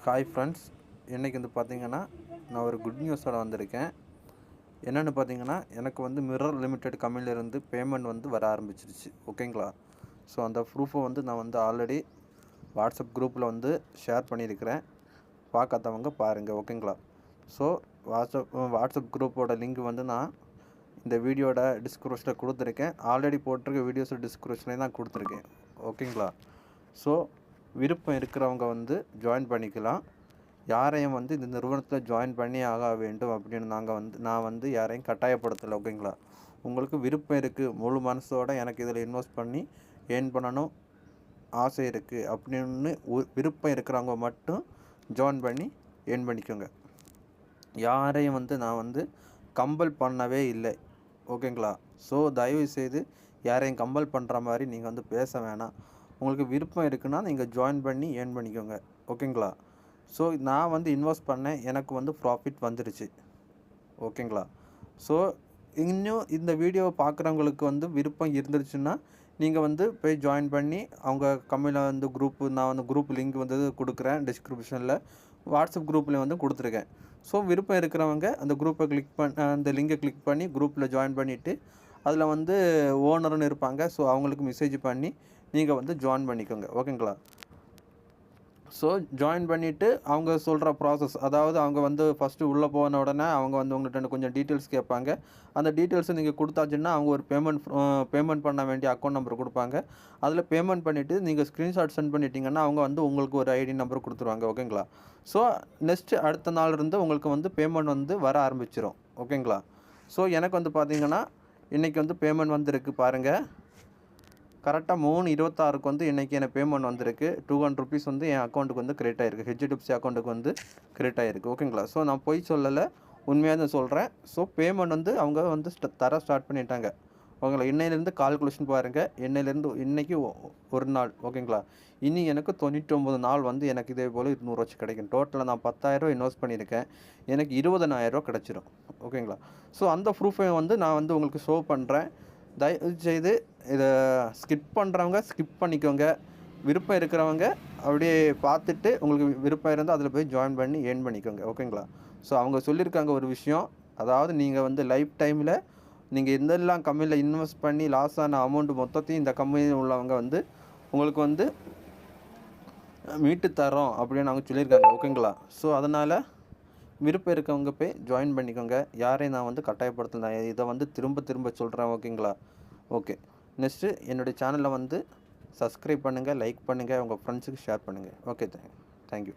Hi friends, இன்றைக்கி வந்து பார்த்திங்கன்னா நான் ஒரு குட் நியூஸோட வந்திருக்கேன். என்னென்னு பார்த்தீங்கன்னா, எனக்கு வந்து மிரர் லிமிடெட் கம்பெனிலேருந்து பேமெண்ட் வந்து வர ஆரம்பிச்சிருச்சு. ஓகேங்களா? ஸோ அந்த ப்ரூஃபை வந்து நான் வந்து ஆல்ரெடி வாட்ஸ்அப் குரூப்பில் வந்து ஷேர் பண்ணியிருக்கிறேன். பார்க்காதவங்க பாருங்கள். ஓகேங்களா? ஸோ வாட்ஸ்அப் குரூப்போட லிங்க் வந்து நான் இந்த வீடியோட டிஸ்கிரிப்ஷனில் கொடுத்துருக்கேன். ஆல்ரெடி போட்டிருக்க வீடியோஸ் டிஸ்கிரிப்ஷன்லேயும் தான் கொடுத்துருக்கேன். ஓகேங்களா? ஸோ விருப்பம் இருக்கிறவங்க வந்து ஜாயின் பண்ணிக்கலாம். யாரையும் வந்து இந்த நிறுவனத்தில் ஜாயின் பண்ணி ஆக வேண்டும் அப்படின்னு நான் வந்து யாரையும் கட்டாயப்படுத்தலை. ஓகேங்களா? உங்களுக்கு விருப்பம் இருக்குது, முழு மனசோட எனக்கு இதில் இன்வெஸ்ட் பண்ணி ஏர்ன் பண்ணணும் ஆசை இருக்குது அப்படின்னு விருப்பம் இருக்கிறவங்க மட்டும் ஜாயின் பண்ணி ஏர்ன் பண்ணிக்கோங்க. யாரையும் வந்து நான் வந்து கம்பல் பண்ணவே இல்லை. ஓகேங்களா? ஸோ தயவுசெய்து யாரையும் கம்பல் பண்ணுற மாதிரி நீங்கள் வந்து பேச வேணாம். உங்களுக்கு விருப்பம் இருக்குன்னா நீங்கள் ஜாயின் பண்ணி ஏர்ன் பண்ணிக்கோங்க. ஓகேங்களா? ஸோ நான் வந்து இன்வெஸ்ட் பண்ணேன், எனக்கு வந்து ப்ராஃபிட் வந்துருச்சு. ஓகேங்களா? ஸோ இன்னும் இந்த வீடியோவை பார்க்குறவங்களுக்கு வந்து விருப்பம் இருந்துருச்சுன்னா நீங்கள் வந்து போய் ஜாயின் பண்ணி அவங்க கம்பெனியில் வந்து நான் வந்து குரூப் லிங்க் வந்து கொடுக்குறேன் டிஸ்கிரிப்ஷனில். வாட்ஸ்அப் குரூப்லேயும் வந்து கொடுத்துருக்கேன். ஸோ விருப்பம் இருக்கிறவங்க அந்த குரூப்பை அந்த லிங்கை கிளிக் பண்ணி குரூப்பில் ஜாயின் பண்ணிவிட்டு அதில் வந்து ஓனர்னு இருப்பாங்க. ஸோ அவங்களுக்கு மெசேஜ் பண்ணி நீங்கள் வந்து ஜாயின் பண்ணிக்கோங்க. ஓகேங்களா? ஸோ ஜாயின் பண்ணிவிட்டு அவங்க சொல்கிற ப்ராசஸ், அதாவது அவங்க வந்து ஃபஸ்ட்டு உள்ளே போன உடனே அவங்க வந்து உங்கள்கிட்ட கொஞ்சம் டீட்டெயில்ஸ் கேட்பாங்க. அந்த டீட்டெயில்ஸை நீங்கள் கொடுத்தாச்சுன்னா அவங்க ஒரு பேமெண்ட் பண்ண வேண்டிய அக்கௌண்ட் நம்பர் கொடுப்பாங்க. அதில் பேமெண்ட் பண்ணிவிட்டு நீங்கள் ஸ்க்ரீன்ஷாட் சென்ட் பண்ணிட்டீங்கன்னா அவங்க வந்து உங்களுக்கு ஒரு ஐடி நம்பர் கொடுத்துருவாங்க. ஓகேங்களா? ஸோ நெக்ஸ்ட்டு அடுத்த நாள் இருந்து உங்களுக்கு வந்து பேமெண்ட் வந்து வர ஆரம்பிச்சிடும். ஓகேங்களா? ஸோ எனக்கு வந்து பார்த்திங்கன்னா இன்றைக்கி வந்து பேமெண்ட் வந்துருக்கு பாருங்கள். கரெக்டாக 3/26 வந்து இன்றைக்கி எனக்கு பேமெண்ட் வந்திருக்கு. ₹200 வந்து என் அக்கௌண்ட்டுக்கு வந்து கிரெடிட் ஆகிருக்கு. ஹெச்டிஎஃப்சி அக்கௌண்ட்டுக்கு வந்து கிரெடிட் ஆகிருக்கு. ஓகேங்களா? ஸோ நான் பொய் சொல்லலை, உண்மையாக தான் சொல்கிறேன். ஸோ பேமெண்ட் வந்து அவங்க வந்து தர ஸ்டார்ட் பண்ணிட்டாங்க. ஓகேங்களா? இன்னையிலேருந்து கால்குலேஷன் பாருங்கள். இன்றைக்கி ஒரு நாள். ஓகேங்களா? இனி எனக்கு 99 நாள் வந்து எனக்கு இதே போல் ₹200 கிடைக்கும். டோட்டலாக நான் ₹10,000 இன்வெஸ்ட் பண்ணியிருக்கேன். எனக்கு ₹20,000 கிடச்சிரும். ஓகேங்களா? ஸோ அந்த ப்ரூஃபை வந்து நான் வந்து உங்களுக்கு ஷோ பண்ணுறேன். தயவுசெய்து இதை ஸ்கிப் பண்ணுறவங்க ஸ்கிப் பண்ணிக்கோங்க. விருப்பம் இருக்கிறவங்க அப்படியே பார்த்துட்டு உங்களுக்கு விருப்பம் இருந்தால் அதில் போய் ஜாயின் பண்ணி ஏர்ன் பண்ணிக்கோங்க. ஓகேங்களா? ஸோ அவங்க சொல்லியிருக்காங்க ஒரு விஷயம், அதாவது நீங்கள் வந்து லைஃப் டைமில் நீங்கள் எந்தெல்லாம் கம்பெனியில் இன்வெஸ்ட் பண்ணி லாஸ் ஆன அமௌண்ட் மொத்தத்தையும் இந்த கம்பெனியில் உள்ளவங்க வந்து உங்களுக்கு வந்து மீட்டு தரோம் அப்படின்னு அவங்க சொல்லியிருக்காங்க. ஓகேங்களா? ஸோ அதனால் விருப்பம் இருக்கவங்க போய் ஜாயின் பண்ணிக்கோங்க. யாரையும் நான் வந்து கட்டாயப்படுத்தலை. இதை வந்து திரும்ப திரும்ப சொல்கிறேன். ஓகேங்களா? ஓகே. நெக்ஸ்ட்டு என்னுடைய சேனலை வந்து சப்ஸ்கிரைப் பண்ணுங்கள், லைக் பண்ணுங்கள், உங்கள் ஃப்ரெண்ட்ஸுக்கு ஷேர் பண்ணுங்கள். Okay, thank you.